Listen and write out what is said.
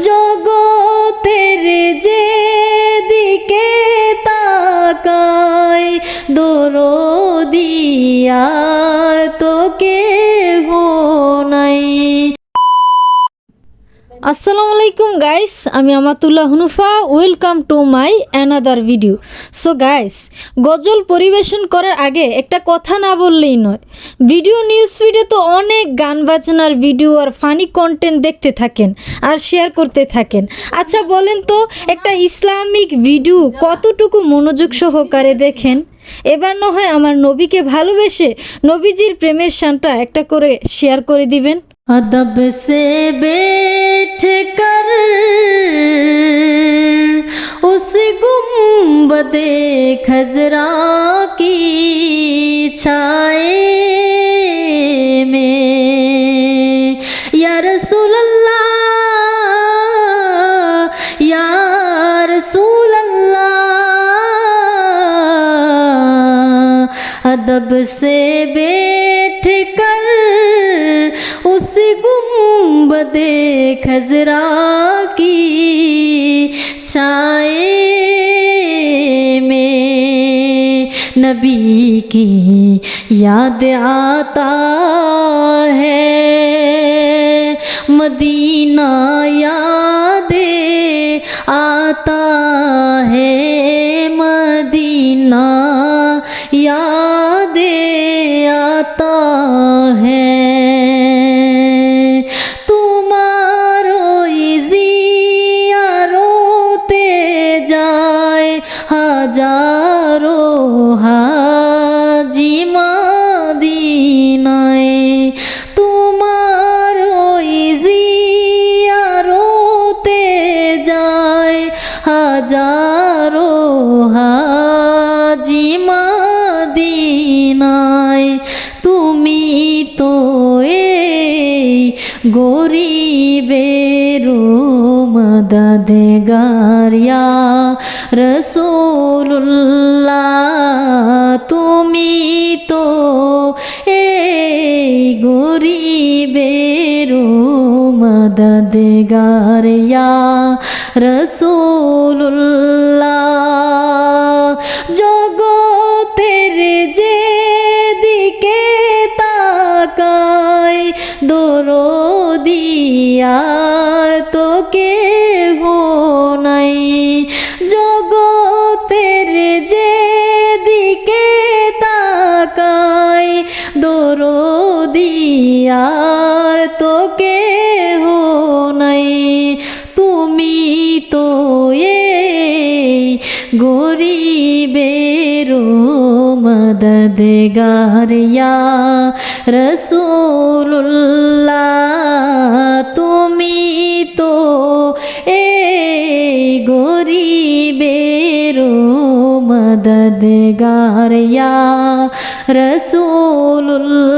জগতের যে দিকে তাকাই দরদি আর তো কেহ নাই। আসসালামু আলাইকুম গাইস, আমি Amatullah Hunufa. Welcome to my another video. So guys, গজল পরিবেশন করার আগে একটা কথা না বললেই নয়। ভিডিও নিউজ ফিডে তো অনেক গান বাজনার ভিডিও আর ফানি কন্টেন্ট দেখতে থাকেন আর শেয়ার করতে থাকেন। আচ্ছা বলেন তো, একটা ইসলামিক ভিডিও কতটুকু মনোযোগ সহকারে দেখেন? এবার না হয় আমার নবীকে ভালোবেসে নবীজির প্রেমের শানটা একটা করে শেয়ার করে দিবেন। अदब से बैठ कर उस गुंबदे खजरा की छाए में या रसूल अल्लाह या रसूल अल्लाह अदब से बैठ कर उस गुंबदे खजरा की छाए में नबी की याद आता है, मदीना याद आता है, मदीना याद आता है। হাজারো হাজি মদিনায় তোমার ওই জিয়ারতে যায়, হাজারো হাজি মদিনায়। তুমি তো এই গরিবের মদদগার ইয়া রসুল্লাহ, তুমি তো এই গরিবের মদদগার ইয়া রসুল্লাহ। জগতের যে দিকে তাকাই দরদি আর তো কেহ নাই। জগতের যে দিকে তাকাই দরদি আর তো কেহ নাই। তুমি তো এই গরিবের মদদগার ইয়া রসুল্লাহ, তুমি তো এই গরিবের মদদগার ইয়া রসুল্লাহ।